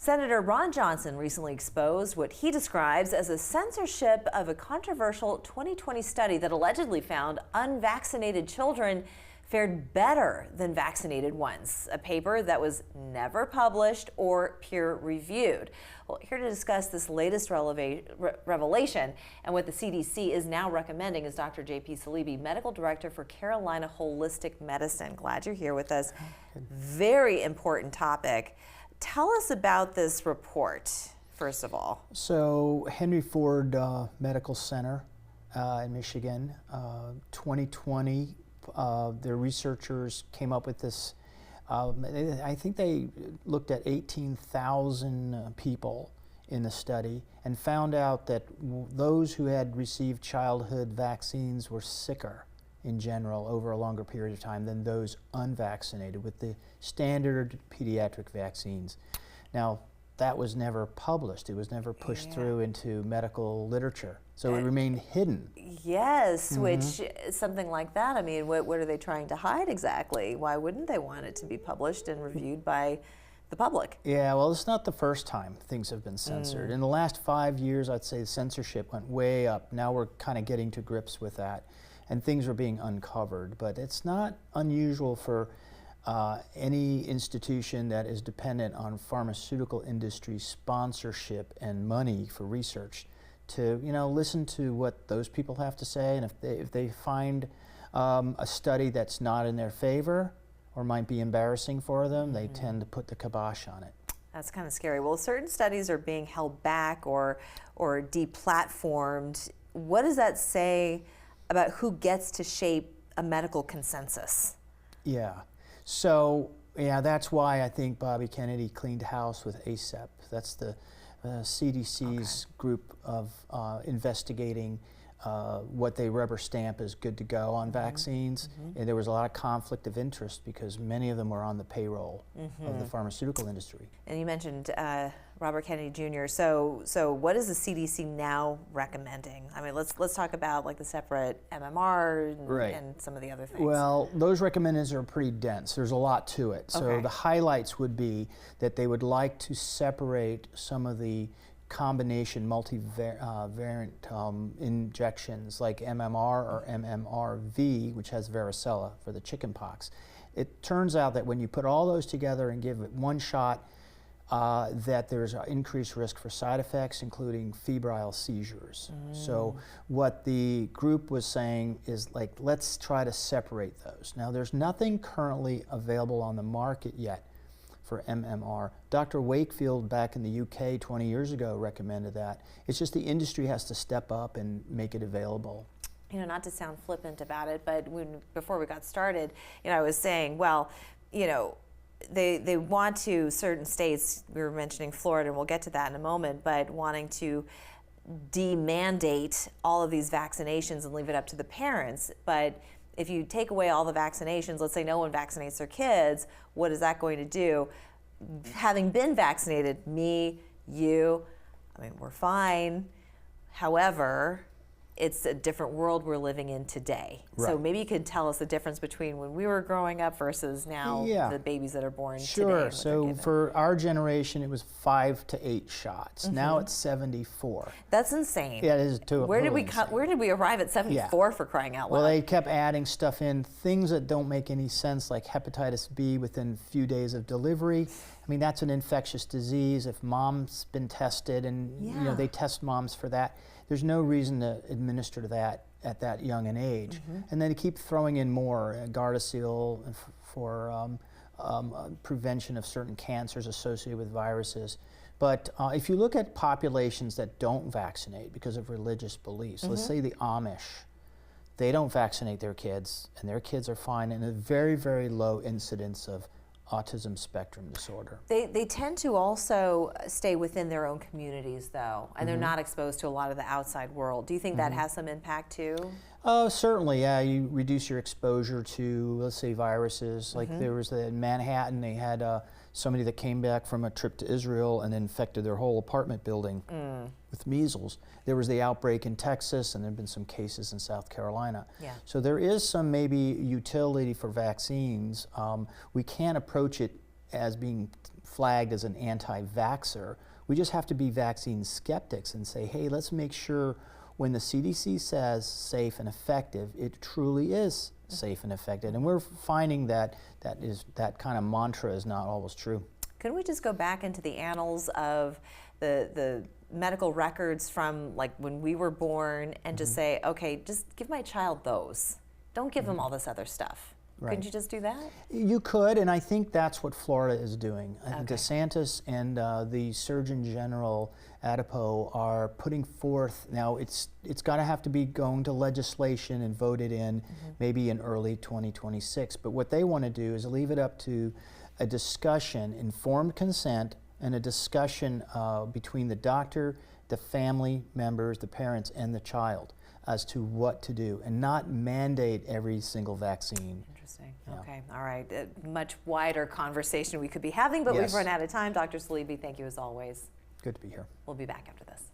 Senator Ron Johnson recently exposed what he describes as a censorship of a controversial 2020 study that allegedly found unvaccinated children fared better than vaccinated ones, a paper that was never published or peer-reviewed. Well, here to discuss this latest revelation and what the CDC is now recommending is Dr. J.P. Saleeby, Medical Director for Carolina Holistic Medicine. Glad you're here with us. Very important topic. Tell us about this report, first of all. So, Henry Ford Medical Center in Michigan, 2020, their researchers came up with this. I think they looked at 18,000 people in the study and found out that those who had received childhood vaccines were sicker in general over a longer period of time than those unvaccinated with the standard pediatric vaccines. Now, that was never published. It was never pushed through into medical literature. So it remained hidden. Yes, which something like that, I mean, what are they trying to hide exactly? Why wouldn't they want it to be published and reviewed by the public? Yeah, well, it's not the first time things have been censored. In the last 5 years, I'd say censorship went way up. Now we're kind of getting to grips with that, and things are being uncovered. But it's not unusual for any institution that is dependent on pharmaceutical industry sponsorship and money for research to, listen to what those people have to say, and if they find a study that's not in their favor or might be embarrassing for them, they tend to put the kibosh on it. That's kind of scary. Well, certain studies are being held back or deplatformed. What does that say about who gets to shape a medical consensus? Yeah. So, that's why I think Bobby Kennedy cleaned house with ACEP. That's the CDC's group of investigating what they rubber stamp as good to go on vaccines. And there was a lot of conflict of interest because many of them were on the payroll of the pharmaceutical industry. And you mentioned Robert Kennedy Jr. So what is the CDC now recommending? I mean, let's talk about like the separate MMR and some of the other things. Well, those recommendations are pretty dense. There's a lot to it. So the highlights would be that they would like to separate some of the combination multivariant injections like MMR or MMRV, which has varicella for the chickenpox. It turns out that when you put all those together and give it one shot, that there's an increased risk for side effects, including febrile seizures. So what the group was saying is, like, let's try to separate those. Now, there's nothing currently available on the market yet for MMR. Dr. Wakefield back in the UK 20 years ago recommended that. It's just the industry has to step up and make it available. Not to sound flippant about it, but before we got started, I was saying, well, they want to, certain states, we were mentioning Florida, and we'll get to that in a moment, but wanting to de-mandate all of these vaccinations and leave it up to the parents. But if you take away all the vaccinations, let's say no one vaccinates their kids, what is that going to do? Having been vaccinated, me, you, I mean, we're fine. However, it's a different world we're living in today. Right. So maybe you could tell us the difference between when we were growing up versus now the babies that are born today. Sure. So for our generation, it was 5 to 8 shots. Now it's 74. That's insane. Yeah, it is too. Where did we arrive at 74 for crying out loud? Well, they kept adding stuff in, things that don't make any sense, like hepatitis B within a few days of delivery. I mean, that's an infectious disease. If mom's been tested and they test moms for that, there's no reason to administer that at that young an age. And then to keep throwing in more, Gardasil for prevention of certain cancers associated with viruses. But if you look at populations that don't vaccinate because of religious beliefs, let's say the Amish, they don't vaccinate their kids, and their kids are fine, and a very, very low incidence of autism spectrum disorder. They tend to also stay within their own communities, though, and they're not exposed to a lot of the outside world. Do you think that has some impact, too? Certainly, yeah. You reduce your exposure to, let's say, viruses. Like there was in Manhattan, they had somebody that came back from a trip to Israel and infected their whole apartment building with measles. There was the outbreak in Texas, and there have been some cases in South Carolina. So there is some maybe utility for vaccines. We can't approach it as being flagged as an anti-vaxxer. We just have to be vaccine skeptics and say, hey, let's make sure when the CDC says safe and effective, it truly is safe and effective. And we're finding that that kind of mantra is not always true. Can we just go back into the annals of the medical records from like when we were born and just say, okay, just give my child those. Don't give them all this other stuff. Right. Couldn't you just do that? You could, and I think that's what Florida is doing. Okay. DeSantis and the Surgeon General Adipo are putting forth, now it's got to have to be going to legislation and voted in maybe in early 2026, but what they want to do is leave it up to a discussion, informed consent, and a discussion between the doctor, the family members, the parents, and the child as to what to do, and not mandate every single vaccine. Interesting. Yeah. Okay. All right. A much wider conversation we could be having, but Yes. we've run out of time. Dr. Saleeby, thank you as always. Good to be here. We'll be back after this.